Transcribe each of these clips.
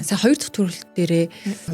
Сая хоёр дахь төрөл дээрээ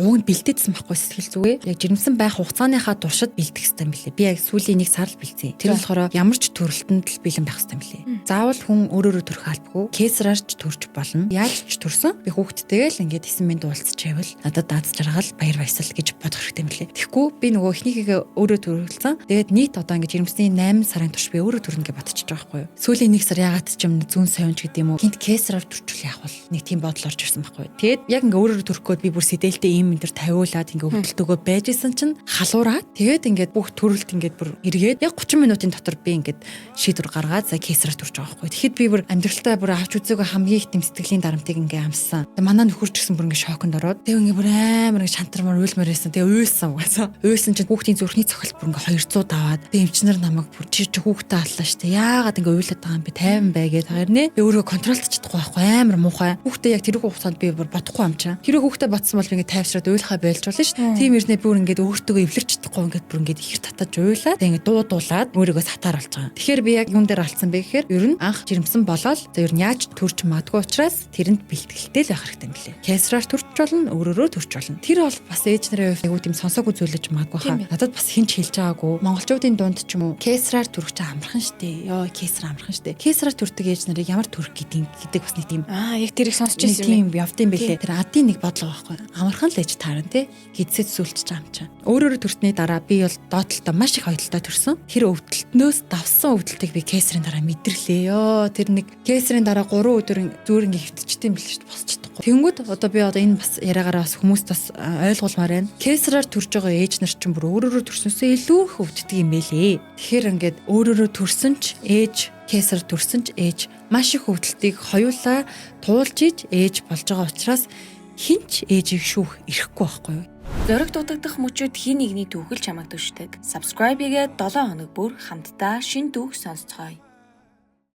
ууг нь бэлдээдсэн байхгүй сэтгэл зүгээ. Яг жирэмсэн байх хугацааныхаа туршид бэлдэх хэрэгтэй юм билээ. Би яг сүүлийн 1 сар л бэлдсэн. Тэр болохоор ямар ч төрөлтөнд л бэлэн байх хэрэгтэй юм билээ. Заавал хүн өөрөөрөө төрөх албагүй. Кесараарч төрж болно. Яаж ч төрсөн. Би хүүхдтэйгээ л ингээд 9 минут уулзчихвэл надад дааз жаргал баяр баясгал гэж бодох хэрэгтэй юм билээ. Тэгэхгүй би нөгөө эхнийхээ өөрөө төрүүлсэн. Тэгээд нийт одоо ингээд жирэмсний 8 сарын турш би өөрөө төрнө гэж бодчихж байгаа байхгүй юу. Сүүлийн 1 сар ягаад ч юм зүүн совинч гэдэг юм уу. Гинт кесараар төрчүүл яах вэ? Нэг тийм бодол орж ирсэн байхгүй юу. Тэгээд яг ингээ өөрөөр төрөх гээд би бүр сэдэлтэй ийм энэ төр тавиулаад ингээ өвдөлтөөгөө байж исэн чинь халуураад тэгээд ингээд бүх төрөлт ингээд бүр эргээд яг 30 минутын дотор би ингээд шийдвэр гаргаад за кесараар төрж байгаа байхгүй. Тэгэхэд би бүр амьдралтаа бүр авч үзээгүй хамгийн их тэм сэтгэлийн дарамтыг ингээ амссан. Манай нөхөрч гэсэн бүр ингээ шоконд ороод тэг ингээ бүр амар ингээ шантармаар уйлмаар байсан. Тэг уйлсан угаасаа. Уйлсан чинь хүүхдийн зүрхний цохилт бүр ингээ 200 даваад тэг эмчнэр намайг бүр чи хүүхдээ аллаа штэ. Яагаад ингээ уйлаад байгаа юм би 50 байгээд харин би өөрөө контролч чадахгүй байхгүй амар муухай. Хүүхдээ яг тэр хугацаанд би бүр бодохгүй амчаа. Тэр хүүхдээ батсан бол ингээ тайвшраад уйлахаа байлжуулна шүү. Тийм ирнэ бүр ингээ өөртөө эвлэрч чадахгүй ингээ бүр ингээ их татаж уйлаад тэг ингээ дуудуулаад өөрийгөө сатаар болж байгаа. Тэгэхээр би яг юун дээр алдсан бэ гэхээр ер нь анх жирэмсэн болоод за ер нь яаж төрж магадгүй учраас тэрэнд бэлтгэлтэй л байх хэрэгтэй юм билээ. Кесараар төрч болно, өөрөөрөө төрч болно. Тэр бол бас ээж нарын хувьд айгуу тийм сонсоогүй зүйлэж магадгүй хаа. Надад бас хинч хэлж байгаагүй. Монголчуудын дунд ч юм уу кесараар төрөх чинь амархан штэ. Йоо кесар амархан штэ. Кесараар төрдөг ээж нарыг ямар төрөх гэдэг бас нэг тийм яг тэрийг сонсч байсан юм. Тийм явдсан бэлээ. Тэр адын нэг бодлого байхгүй. Амархан л ээж таарна те. Гидсэд сүлчж байгаа юм чам. Өөрөөрөө төртний дараа би бол доотлолтой маш их хоёлтой төрсөн. Тэр өвдөлтнөөс давсан өвдөлтийг би кесарын дараа мэдрэхлээ. Йоо тэр нэг кесарын дараа 3 өдөр зөөр ингээ хөвтчихдээ юм бэл шүү дээ. Босчихдохгүй. Тэнгүүд одоо би одоо энэ бас яриагаараа бас хүмүүст бас ойлгуулмаар байна. Кесараар төрж байгаа ээж нар чинь бүр өөрөөрөө төрсөнсөө илүү их өвддөг юм бэлээ. Тэгэхээр ингээд өөрөөрөө төрсөн ч ээж кесар төрсөн ч ээж маш их өвдөлтийг хоёулаа туулж иж ээж болж байгаа учраас хинч ээжийг шүүх ирэхгүй байхгүй юу? Зориг дутагдах мөчүүд хин нэгний түүхэл чамайг түшдэг. Subscribe хийгээд 7 хоног бүр хамтдаа шин түүх сонсцгоё.